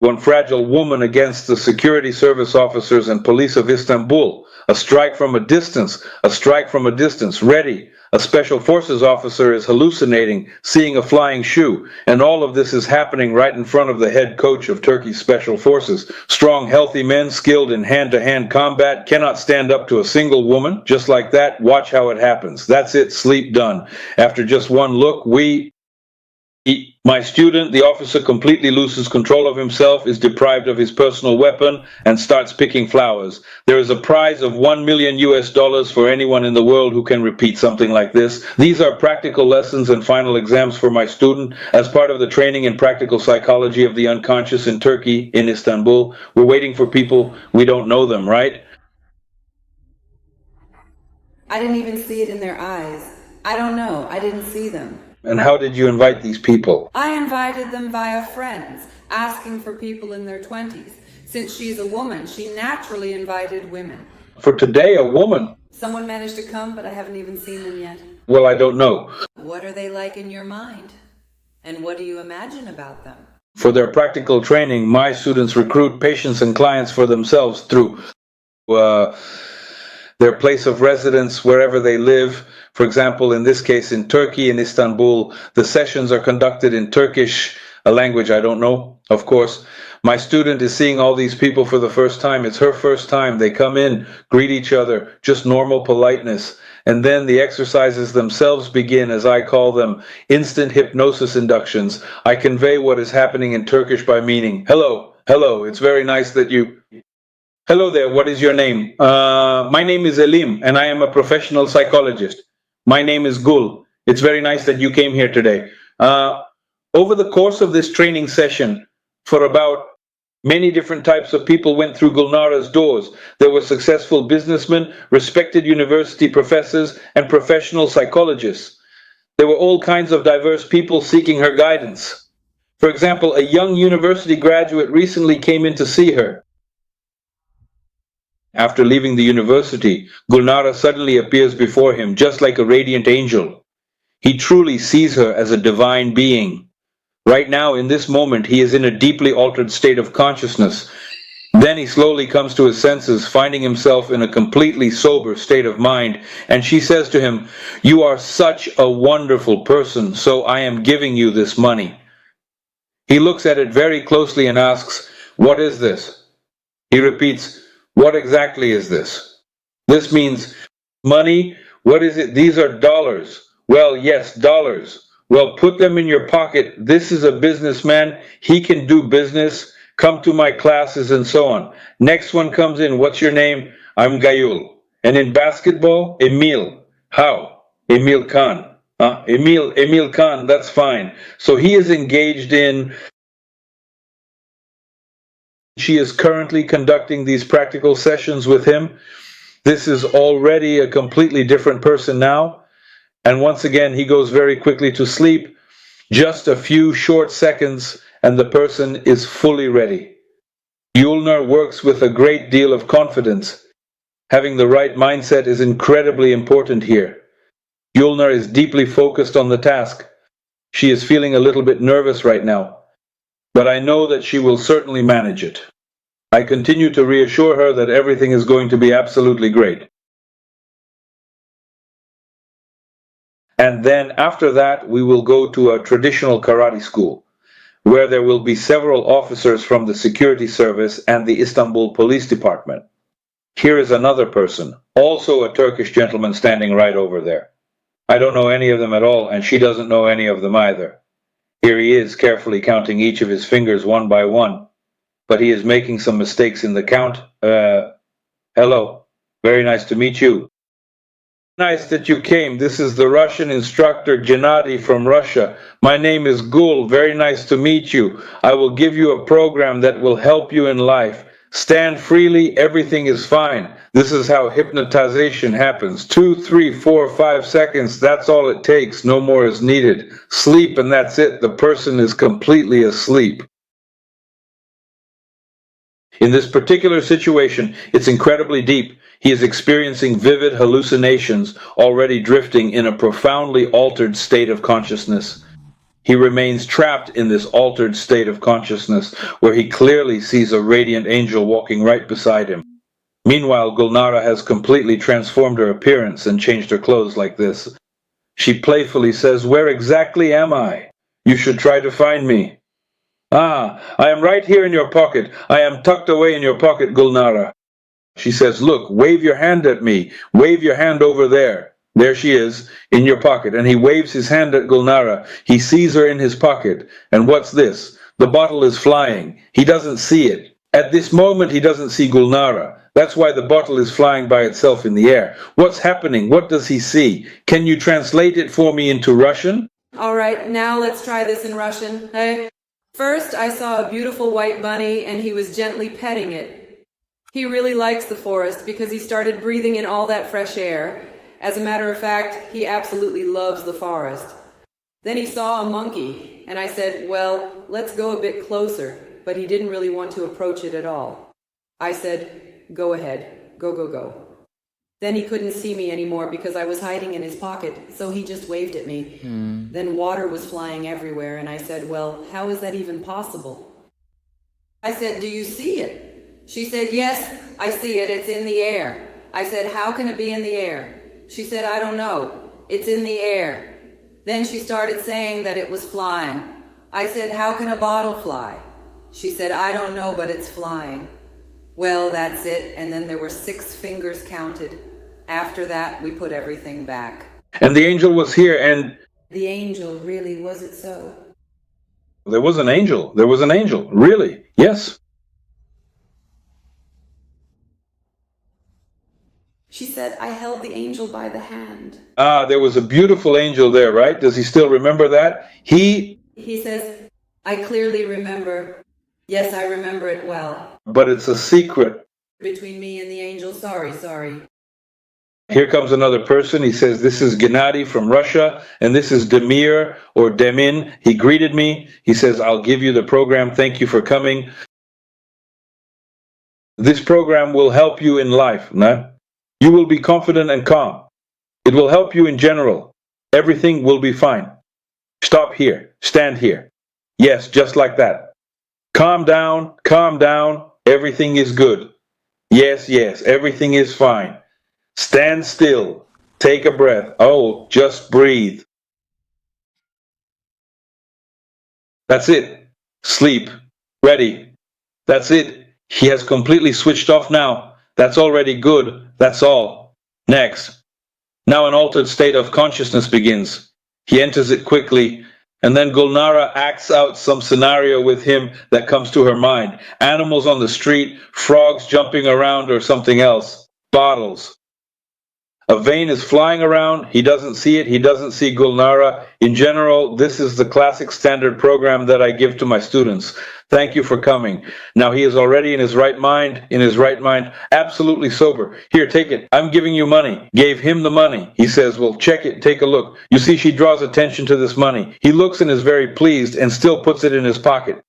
One fragile woman against the security service officers and police of Istanbul. A strike from a distance, ready. A special forces officer is hallucinating, seeing a flying shoe, and all of this is happening right in front of the head coach of Turkey's special forces. Strong, healthy men, skilled in hand-to-hand combat, cannot stand up to a single woman. Just like that, watch how it happens. That's it, sleep done. After just one look, my student, the officer, completely loses control of himself, is deprived of his personal weapon, and starts picking flowers. There is a prize of $1 million for anyone in the world who can repeat something like this. These are practical lessons and final exams for my student as part of the training in practical psychology of the unconscious in Turkey, in Istanbul. We're waiting for people. We don't know them, right? I didn't even see it in their eyes. I don't know. I didn't see them. And how did you invite these people? I invited them via friends, asking for people in their 20s. Since she's a woman, she naturally invited women. For today, a woman? Someone managed to come, but I haven't even seen them yet. Well, I don't know. What are they like in your mind? And what do you imagine about them? For their practical training, my students recruit patients and clients for themselves through their place of residence, wherever they live. For example, in this case, in Turkey, in Istanbul, the sessions are conducted in Turkish, a language I don't know, of course. My student is seeing all these people for the first time. It's her first time. They come in, greet each other, just normal politeness. And then the exercises themselves begin, as I call them, instant hypnosis inductions. I convey what is happening in Turkish by meaning, hello, it's very nice that you... Hello there, what is your name? My name is Elim, and I am a professional psychologist. My name is Gul. It's very nice that you came here today. Over the course of this training session, for about many different types of people went through Gulnara's doors. There were successful businessmen, respected university professors, and professional psychologists. There were all kinds of diverse people seeking her guidance. For example, a young university graduate recently came in to see her. After leaving the university, Gulnara suddenly appears before him, just like a radiant angel. He truly sees her as a divine being. Right now, in this moment, he is in a deeply altered state of consciousness. Then he slowly comes to his senses, finding himself in a completely sober state of mind, and she says to him, "You are such a wonderful person, so I am giving you this money." He looks at it very closely and asks, "What is this?" He repeats, "What exactly is this?" This means, "Money? What is it? These are dollars." "Well, yes, dollars." "Well, put them in your pocket. This is a businessman. He can do business. Come to my classes," and so on. Next one comes in. "What's your name?" "I'm Gayul." "And in basketball?" "Emil." "How?" "Emil Khan." Emil Khan, that's fine. So he is engaged in... She is currently conducting these practical sessions with him. This is already a completely different person now. And once again, he goes very quickly to sleep. Just a few short seconds, and the person is fully ready. Yulnar works with a great deal of confidence. Having the right mindset is incredibly important here. Yulnar is deeply focused on the task. She is feeling a little bit nervous right now, but I know that she will certainly manage it. I continue to reassure her that everything is going to be absolutely great. And then after that, we will go to a traditional karate school, where there will be several officers from the security service and the Istanbul Police Department. Here is another person, also a Turkish gentleman standing right over there. I don't know any of them at all, and she doesn't know any of them either. Here he is, carefully counting each of his fingers one by one, but he is making some mistakes in the count. Hello, very nice to meet you. Nice that you came. This is the Russian instructor Gennady from Russia. My name is Gul. Very nice to meet you. I will give you a program that will help you in life. Stand freely, everything is fine. This is how hypnotization happens. 2, 3, 4, 5 seconds, that's all it takes. No more is needed. Sleep and that's it. The person is completely asleep. In this particular situation, it's incredibly deep. He is experiencing vivid hallucinations, already drifting in a profoundly altered state of consciousness. He remains trapped in this altered state of consciousness where he clearly sees a radiant angel walking right beside him. Meanwhile, Gulnara has completely transformed her appearance and changed her clothes like this. She playfully says, "Where exactly am I? You should try to find me." "Ah, I am right here in your pocket. I am tucked away in your pocket, Gulnara." She says, "Look, wave your hand at me. Wave your hand over there." There she is, in your pocket. And he waves his hand at Gulnara. He sees her in his pocket. And what's this? The bottle is flying. He doesn't see it. At this moment, he doesn't see Gulnara. That's why the bottle is flying by itself in the air. What's happening? What does he see? Can you translate it for me into Russian? All right, now let's try this in Russian. Hey. First, I saw a beautiful white bunny, and he was gently petting it. He really likes the forest because he started breathing in all that fresh air. As a matter of fact, he absolutely loves the forest. Then he saw a monkey, and I said, well, let's go a bit closer, but he didn't really want to approach it at all. I said, go ahead, go. Then he couldn't see me anymore because I was hiding in his pocket, so he just waved at me. Then water was flying everywhere, and I said, well, how is that even possible? I said, do you see it? She said, yes, I see it, it's in the air. I said, how can it be in the air? She said, I don't know, it's in the air. Then she started saying that it was flying. I said, how can a bottle fly? She said, I don't know, but it's flying. Well, that's it, and then there were 6 fingers counted. After that, we put everything back. And the angel was here, and... The angel, really, was it so? There was an angel. There was an angel. Really? Yes. She said, I held the angel by the hand. Ah, there was a beautiful angel there, right? Does he still remember that? He says, I clearly remember. Yes, I remember it well. But it's a secret. Between me and the angel, sorry. Here comes another person. He says, this is Gennady from Russia, and this is Demir or Demin. He greeted me. He says, I'll give you the program. Thank you for coming. This program will help you in life, nah? You will be confident and calm. It will help you in general. Everything will be fine. Stop here. Stand here. Yes, just like that. Calm down. Everything is good. Yes, everything is fine. Stand still. Take a breath. Oh, just breathe. That's it. Sleep. Ready. That's it. He has completely switched off now. That's already good. That's all. Next. Now an altered state of consciousness begins. He enters it quickly, and then Gulnara acts out some scenario with him that comes to her mind. Animals on the street, frogs jumping around, or something else. Bottles. A vein is flying around. He doesn't see it. He doesn't see Gulnara. In general, this is the classic standard program that I give to my students. Thank you for coming. Now he is already in his right mind, absolutely sober. Here, take it. I'm giving you money. Gave him the money. He says, well, check it. Take a look. You see, she draws attention to this money. He looks and is very pleased and still puts it in his pocket.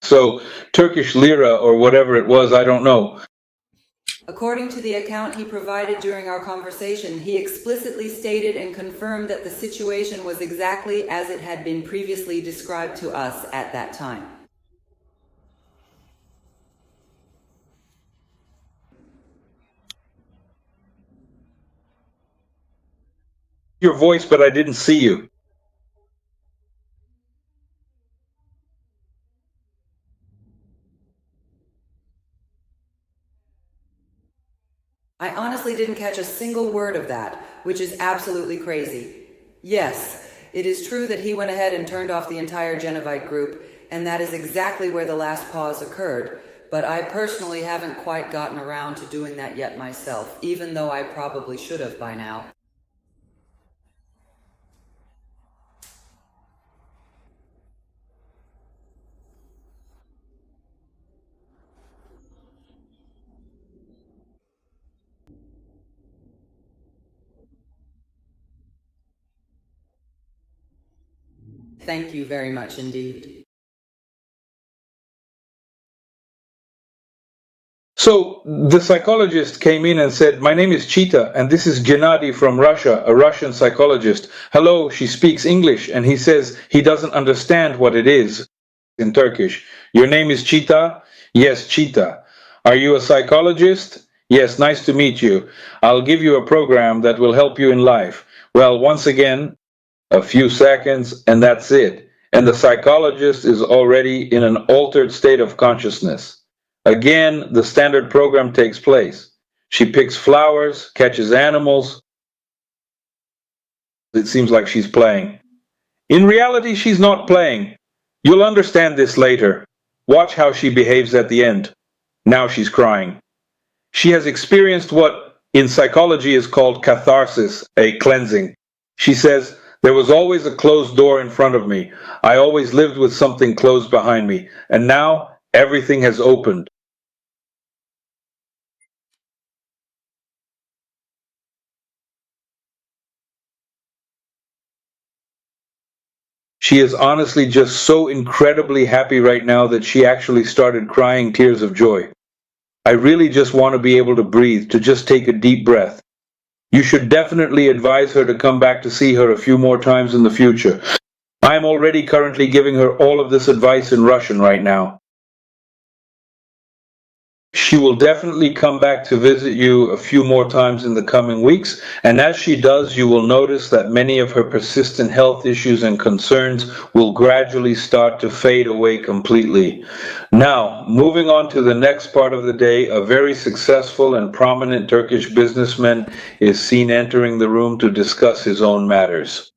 So, Turkish lira or whatever it was, I don't know. According to the account he provided during our conversation, he explicitly stated and confirmed that the situation was exactly as it had been previously described to us at that time. Your voice, but I didn't see you. I honestly didn't catch a single word of that, which is absolutely crazy. Yes, it is true that he went ahead and turned off the entire Gennady group, and that is exactly where the last pause occurred, but I personally haven't quite gotten around to doing that yet myself, even though I probably should have by now. Thank you very much indeed. So the psychologist came in and said, "My name is Chita, and this is Gennady from Russia, a Russian psychologist. Hello, she speaks English, and he says he doesn't understand what it is in Turkish. Your name is Chita? Yes, Chita. Are you a psychologist? Yes, nice to meet you. I'll give you a program that will help you in life." Well, once again, a few seconds, and that's it. And the psychologist is already in an altered state of consciousness. Again, the standard program takes place. She picks flowers, catches animals. It seems like she's playing. In reality, she's not playing. You'll understand this later. Watch how she behaves at the end. Now she's crying. She has experienced what in psychology is called catharsis, a cleansing. She says, "There was always a closed door in front of me. I always lived with something closed behind me. And now everything has opened." She is honestly just so incredibly happy right now that she actually started crying tears of joy. I really just want to be able to breathe, to just take a deep breath. You should definitely advise her to come back to see her a few more times in the future. I am already currently giving her all of this advice in Russian right now. She will definitely come back to visit you a few more times in the coming weeks, and as she does, you will notice that many of her persistent health issues and concerns will gradually start to fade away completely. Now, moving on to the next part of the day, a very successful and prominent Turkish businessman is seen entering the room to discuss his own matters.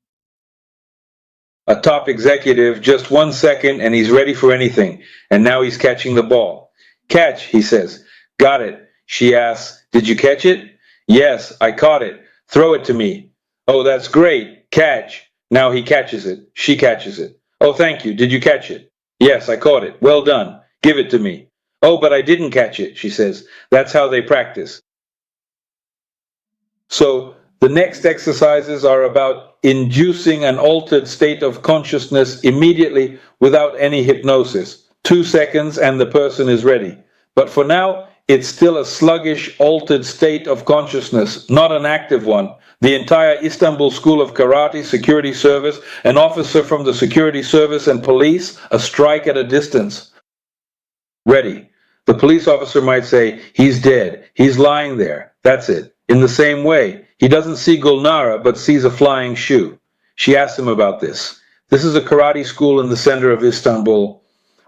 A top executive, just 1 second and he's ready for anything, and now he's catching the ball. "Catch," he says. "Got it." She asks, "Did you catch it?" "Yes, I caught it. Throw it to me." "Oh, that's great. Catch." Now he catches it. She catches it. "Oh, thank you. Did you catch it?" "Yes, I caught it. Well done. Give it to me." "Oh, but I didn't catch it," she says. That's how they practice. So the next exercises are about inducing an altered state of consciousness immediately without any hypnosis. 2 seconds and the person is ready. But for now, it's still a sluggish, altered state of consciousness, not an active one. The entire Istanbul School of Karate, security service, an officer from the security service and police, a strike at a distance. Ready. The police officer might say, "He's dead. He's lying there." That's it. In the same way, he doesn't see Gulnara but sees a flying shoe. She asks him about this. This is a karate school in the center of Istanbul.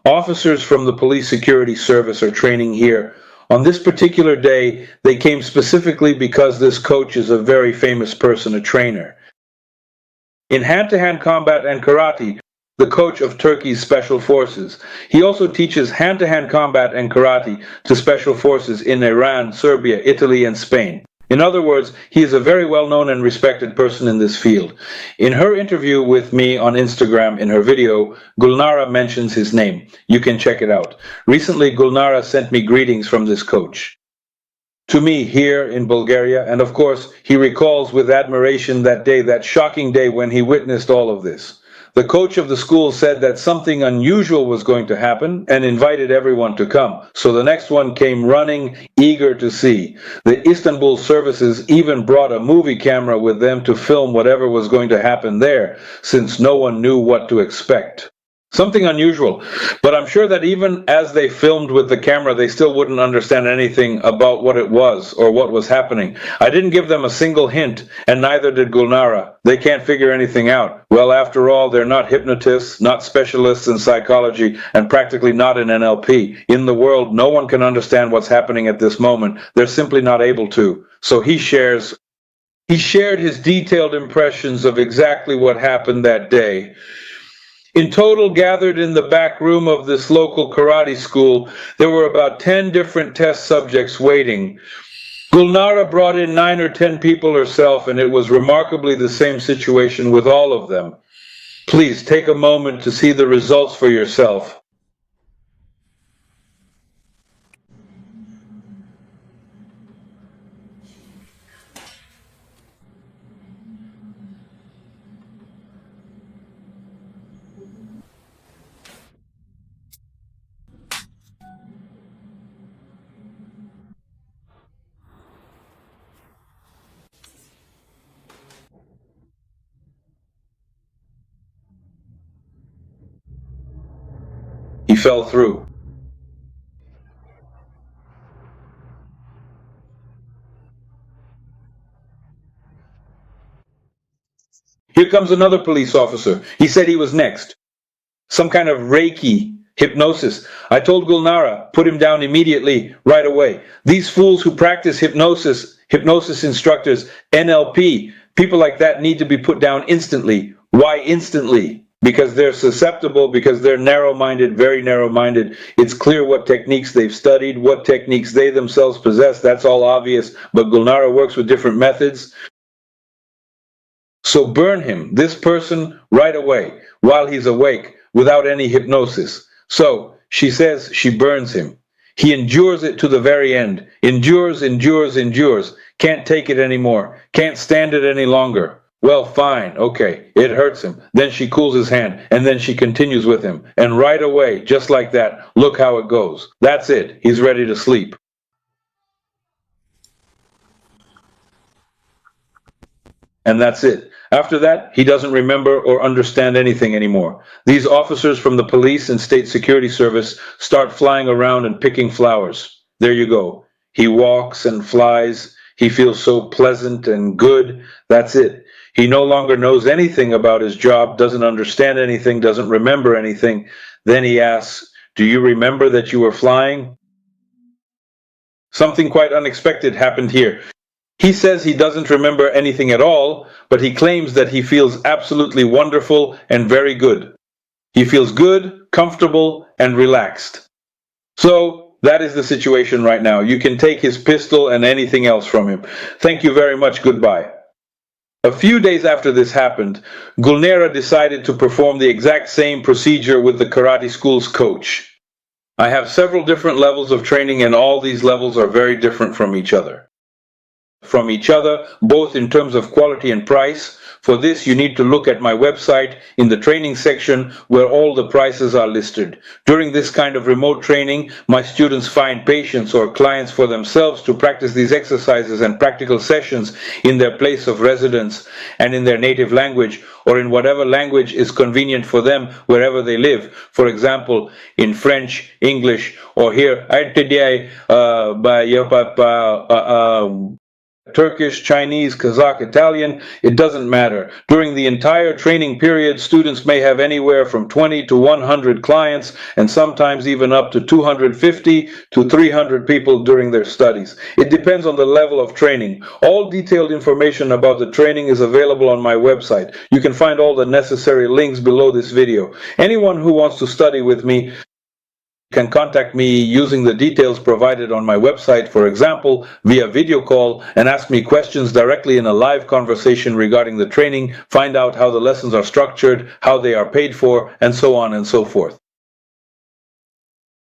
Officers from the police security service are training here. On this particular day, they came specifically because this coach is a very famous person, a trainer. In hand-to-hand combat and karate, the coach of Turkey's special forces. He also teaches hand-to-hand combat and karate to special forces in Iran, Serbia, Italy, and Spain. In other words, he is a very well-known and respected person in this field. In her interview with me on Instagram, in her video, Gulnara mentions his name. You can check it out. Recently, Gulnara sent me greetings from this coach to me here in Bulgaria, and of course, he recalls with admiration that day, that shocking day when he witnessed all of this. The coach of the school said that something unusual was going to happen and invited everyone to come. So the next one came running, eager to see. The Istanbul services even brought a movie camera with them to film whatever was going to happen there, since no one knew what to expect. Something unusual, but I'm sure that even as they filmed with the camera, they still wouldn't understand anything about what it was or what was happening. I didn't give them a single hint, and neither did Gulnara. They can't figure anything out. Well, after all, they're not hypnotists, not specialists in psychology, and practically not in NLP. In the world, no one can understand what's happening at this moment. They're simply not able to. So he shared his detailed impressions of exactly what happened that day. In total, gathered in the back room of this local karate school, there were about 10 different test subjects waiting. Gulnara brought in 9 or 10 people herself, and it was remarkably the same situation with all of them. Please take a moment to see the results for yourself. He fell through. Here comes another police officer. He said he was next. Some kind of Reiki, hypnosis. I told Gulnara, put him down immediately, right away. These fools who practice hypnosis instructors, NLP, people like that need to be put down instantly. Why instantly? Because they're susceptible, because they're narrow-minded, very narrow-minded. It's clear what techniques they've studied, what techniques they themselves possess. That's all obvious. But Gulnara works with different methods. So burn him, this person, right away, while he's awake, without any hypnosis. So she says she burns him. He endures it to the very end. Endures. Can't take it anymore. Can't stand it any longer. Well, fine, okay, it hurts him. Then she cools his hand, and then she continues with him. And right away, just like that, look how it goes. That's it. He's ready to sleep. And that's it. After that, he doesn't remember or understand anything anymore. These officers from the police and state security service start flying around and picking flowers. There you go. He walks and flies. He feels so pleasant and good. That's it. He no longer knows anything about his job, doesn't understand anything, doesn't remember anything. Then he asks, "Do you remember that you were flying?" Something quite unexpected happened here. He says he doesn't remember anything at all, but he claims that he feels absolutely wonderful and very good. He feels good, comfortable, and relaxed. So that is the situation right now. You can take his pistol and anything else from him. Thank you very much. Goodbye. A few days after this happened, Gulnara decided to perform the exact same procedure with the karate school's coach. I have several different levels of training, and all these levels are very different from each other. Both in terms of quality and price. For this, you need to look at my website in the training section where all the prices are listed. During this kind of remote training, my students find patients or clients for themselves to practice these exercises and practical sessions in their place of residence and in their native language, or in whatever language is convenient for them wherever they live. For example, in French, English, or here, Turkish, Chinese, Kazakh, Italian, it doesn't matter. During the entire training period, students may have anywhere from 20 to 100 clients, and sometimes even up to 250 to 300 people during their studies. It depends on the level of training. All detailed information about the training is available on my website. You can find all the necessary links below this video. Anyone who wants to study with me can contact me using the details provided on my website, for example, via video call, and ask me questions directly in a live conversation regarding the training, find out how the lessons are structured, how they are paid for, and so on and so forth.